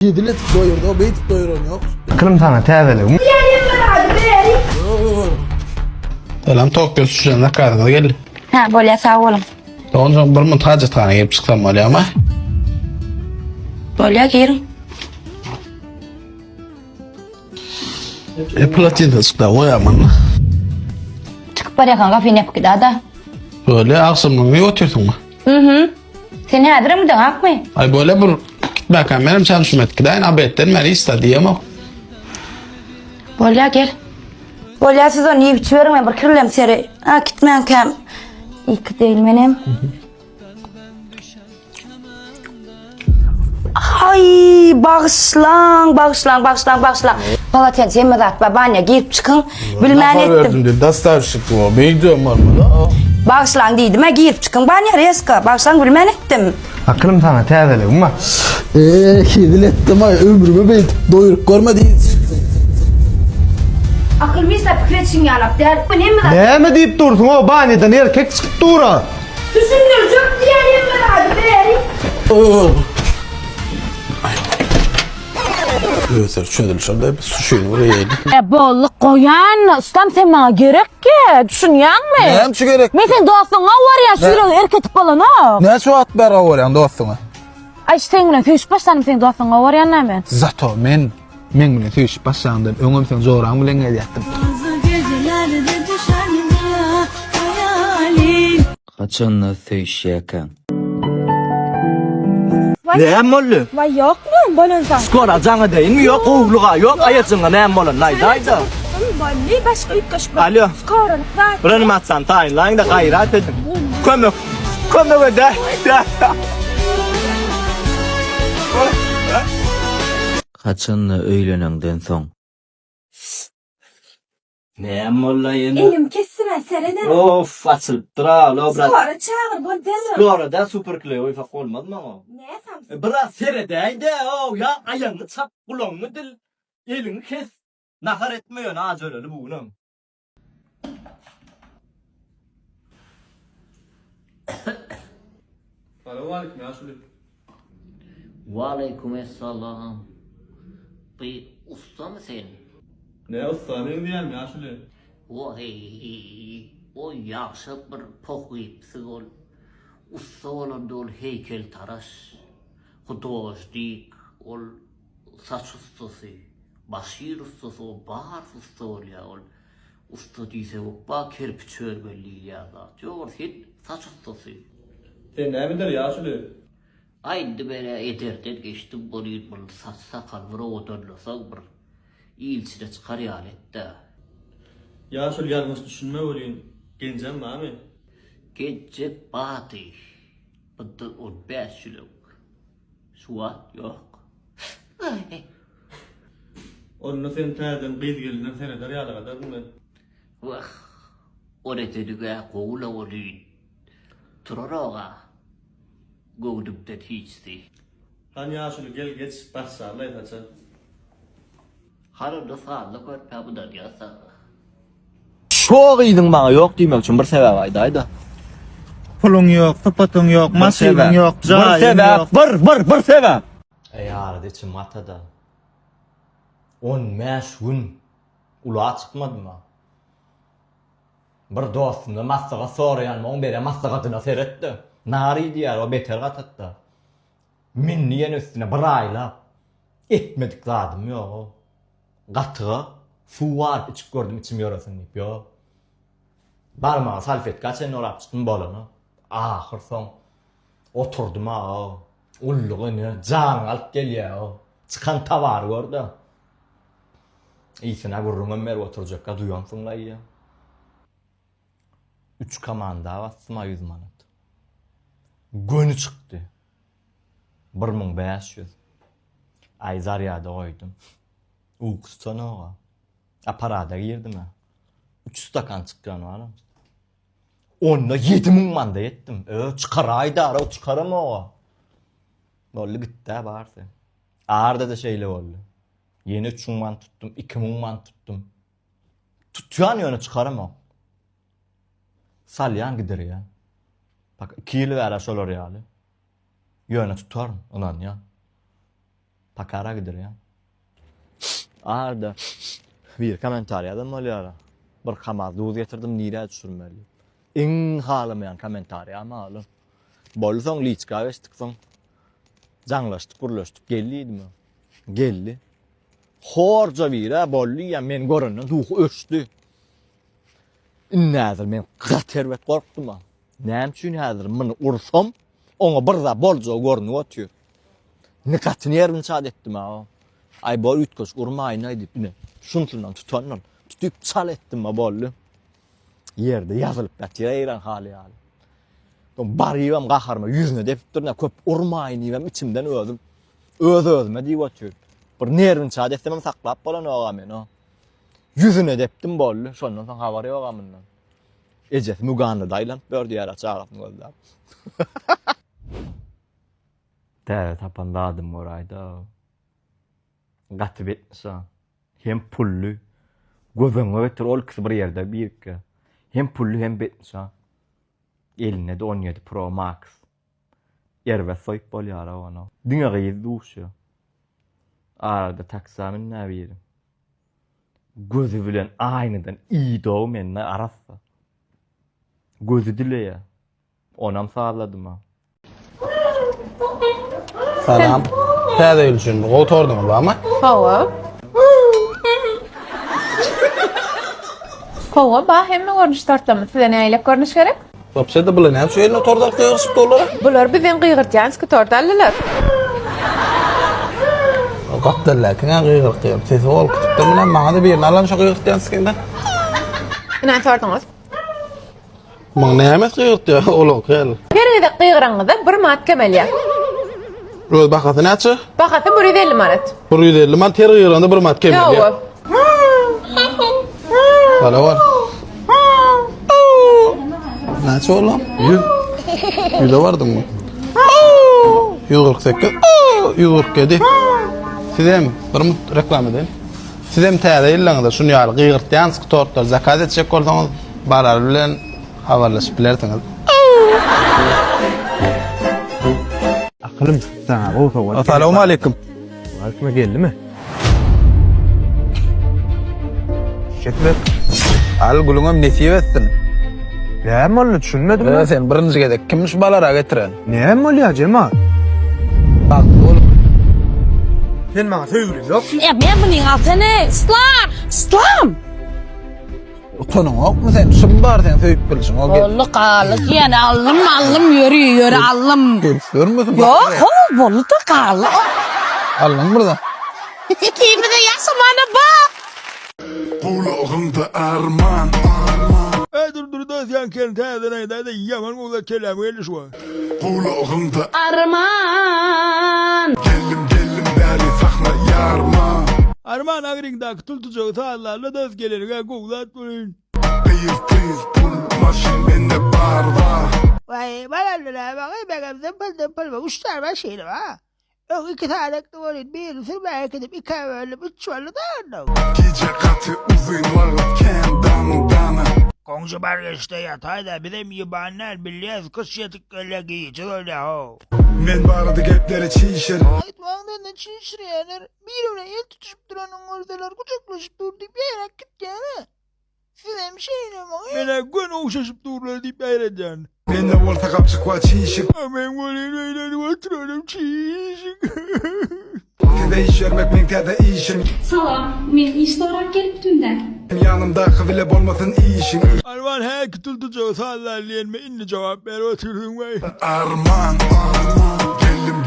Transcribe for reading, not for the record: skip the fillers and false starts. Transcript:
Yedilet doyurdu, o beyt doyuran yok. Kılım sana teveli. Selam tok bir suçlarına karnına geldi. Ha böyle sağ olun. Ondan bir muhtaç tane gelip çıksam öyle ama. Böyle girin. Platini de çıktı koyamam. Çıkıp bırakın kafayı ne pıkıda da. Böyle akşamını ne oturtun mu? Sen hazır mıydın hak mı? Ay böyle bir gitmekten benim çalışım etkileyin abetten beni istediğim o. Böyle gel. Böyle siz onu yiyip çiverin bir kırılım seri. Ha gitmeyen kem. İyi değil benim. Ay bağışlan. Baba sen yemez at babaanne girip çıkın. Bilmen ettim. Diyor, dastar çıktı o. Beydiyorum var mı da? Bağışlan dedim ha girip çıkın. Babaanne reska. Bağışlan bilmen ettim. Kılım sana teveli. Umma. Yedilettim ay ömrümü beyt doyurup görmediyiz. Akıl misle fikretsin yanıp der. Bu ne mi lan? Ne mi deyip dursun o baniden erkek çıkıp dura. Düşündürecek diyelim mi hadi beri? Evet, şöyle bir suşuyunu oraya yedim. Bolluk koyan ustam sen bana gerek ki düşünüyen mi? Neyim şu gerek? Men sen dostuna var ya şöyle erkek falan ha. Ne şu at bera var dostuna? Ay sen bilen feş başlanım sen dostuna var ya ne men? Zato men bilen tüyüş başlandım. Öňüm sen zoran bilen gelýärdim. Gecelerde düşer ya hayalin. Kaçanla söyleşeken. Näme boldy? Vay yok mu? Bolonsa. Skora jaňa deýinmi? Ýok, ugluga, ýok, aýatyňa näme bolan? Naýda-aýda. Ne başka ilk kaş. Alo. Skoran. Birini matsan taýinlaň da gaýrat edin. Kömek. Kömek ede. Kaçanla öýlenenden soň. Näme bolan ýene? Elim kesime serene. Of, açylyp dura, lobra. Skora çağır bol deli. Skora da super kley oýfa bolmadymy o? Ne sam? Biraz seredäýde o, ya aýaňy çap, gulaňy dil. Eliňi kes. Nahar etmeýän az öleli buňam. Aleyküm ya şöyle. Waalaikumesselam. Bir usta mı sen? Ne ustanın diyelim ya şöyle. Vay, o yaxşı bir pokypsy ol. Usta olan ol heykel taraş. Hudojnik ol saç ustasy. Başyr ustasy, o bar usta ol ya ol. Usta diýse o ba kerpiç örmelli ya da. Jogor sen saç ustasy. Sen ne bilir ya şöyle. Aynı böyle ederden geçtim bolyut bul saç sakal vura odurlasak bir ilçide çıkar yalette. Ya şöyle yalnız düşünme olayım. Gencem mi abi? Geçecek batı. Bıdı 15 yıllık. Suat yok. Onu sen terden kıyız gelinden seneler yağla kadar mı? Vah. Orada düge kovula olayım. Turaroğa. Govdukta hiçti. Hani ya şöyle gel geç başsarla yatacaksın. Harada sağlık var pabıdan yasa. Çok iyiydin bana yok demek için bir sebep ayda. Pulun yok, sıfatın yok, masinin yok, Bir cahilin yok. sebep, bir sebep. Eğer de matada 15 gün ulağa çıkmadı mı? Bir dostumda maslağa sorayan on beri maslağatına seyretti. Nari diyar o beter katatta. Minniyen üstüne bir ayla etmedik zadım yo. Katığı su var içip gördüm içim yorasın deyip yo. Barmağa salfet kaçen orap çıktım bolunu. Ahır son oturdum ha o. Ulluğunu can alıp geliyor o. Çıkan tavar gördü. İyisine vurrum ömer oturacak duyansın la iyi. 3 kamanda basma 100 manat. Günü çıktı. 1500. Ay zaryada koydum. Uykusana oğa. Aparada girdim ha. 3 stakan çıkan var. Onunla 7000 manda yettim. Çıkaraydı ara çıkarım oğa. Böyle gitti ha bağırsa. Ağırda da şeyle oldu. Yeni 3000 man tuttum, 2000 man tuttum. Tutuyan yönü çıkarım o. Salyan gider ya. Bak 2 yıl ver aşağı oraya. Yönü tutar mı? Ulan ya. Pakara gidiyor ya. Arda bir komentar yazdım olyara. Bir kamaz duz getirdim nire düşürmeli. En halamayan komentar ya malum. Bolson liçka geçtik son. Canlaştık, gurlaştık. Gelliydi mi? Gelli. Horca bir ha bolli ya men görünen duh öçtü. Näzir men gatervet korktum ha. Näme üçin häzir meni ursam ona birza bolja görnüp otýar. Nikatini yerini çad etdim ha. Ay bol ütköş urmayın ay dip ne. Şuntundan tutandan tutup çal etdim ha bolly. Yerde yazılıp batýar hali hali. Barýym gaharma yüzüne dep durna köp urmayın diýip içimden öldüm. Özüme diýip otýar. Bir nerwini çad etdim saklap bolan oga men o. Yüzüne depdim bolly. Şondan soň habary ýok amyndan. Ejes Muganda daylan bördü ýara çağırap gözlap. Täze tapandadım orayda. Gatyp etmişä. Hem pully. Gözüňe getir ol kız bir ýerde birke. Hem pully hem betmişä. Eline de 17 Pro Max. Yerbe soýup bolýar ona. Düňe ýezduşy. Arada taksamyn näbirim. Gözü bilen aynıdan iyi doğu menne arassa. Gözü dile ya. Onam sağladım ha. Salam. Täze ýülüşün oturdum bama. Hawa. Hawa ba hemme görnüş tartlamy. Size näýlek görnüş gerek? Wapşeda bilen hem şu ýerine oturdak ýygyşyp dolar. Bular bizden gıýgyrtýan skutordalylar. Gapdalla kina gıýgyrtýar. Sesi ol kütükden bilen maňa da birini alan şu gıýgyrtýan skenden. Ina tartyňyz. Maň näme gıýgyrtýar ol gel. Geride gıýgyraňyzda bir mat kemelýär. Öz bahasy näçe? Bahasy 150 manat. 150 man ter gıýranda bir mat kemer. Ýa. Hala var. Näçe olam? 100. 100 vardım mı? 148. 147. Sizem bir reklam edin. Sizem täze ýyllaňyzda şunu ýaly gıýgyrtýan skutorlar zakaz etjek bolsaňyz barar bilen habarlaşyp bilersiňiz. Akılım çıktı sana. Gofa. Assalamu alaykum. Aklıma geldi mi? Şetmek. Al gulüňem nesiýe etsin? Ben molla düşünmedim Sen ben. birinji gedek kimmiş balara getiren? Ne molla Cemal? Bak oğlum. Sen bana söylüyorsun yok. Men buning altyny İslam. Utanın ok mu sen? Şun bar sen söýüp bilşin o gel. Bollu qalyk ýene allym ýöri allym. Görmüyorsun? Yok, bollu da qalyk. Alın burada. Kimide ýaşamana bak. Kulağımda arman dur da sen kendi täze de yaman ola kelam geldi şu. Kulağımda Arman. gellim bäri sahna yarma Arman agringdaki tultucağı sağlarla da gelerine goğlat bulun. Kıyır pul maşin bende barda Vay bana bak ben pıl uçlar ben şeyim ha. Yok 2 tane tuvalet bir sürü belki de 2 böyle 3 böyle da. Gece katı uzun vakit kendamdana Komşu var işte yatayda bir de yabanlar biliyoruz kış yatık öyle giyici öyle ho. Men barada gepleri çiğişir Aytmağında ne çişreyenler birbirine el tutuşup duranın oradalar kucaklaşıp durdu bir yere git yani. Sizem şeyine bak. Mene gün oğuşaşıp durlar deyip eğleneceksin. Bende orta kapçık var çiğişik Amen böyle eğlenip oturalım çiğişik. Size iş vermek men täze işim Salam, men iştorak gelipdimde. Yanımda kıvile bolmasın işim Arman her tutultucağı sağlarlayan mı inni cevap ver oturdun vay. Arman gellim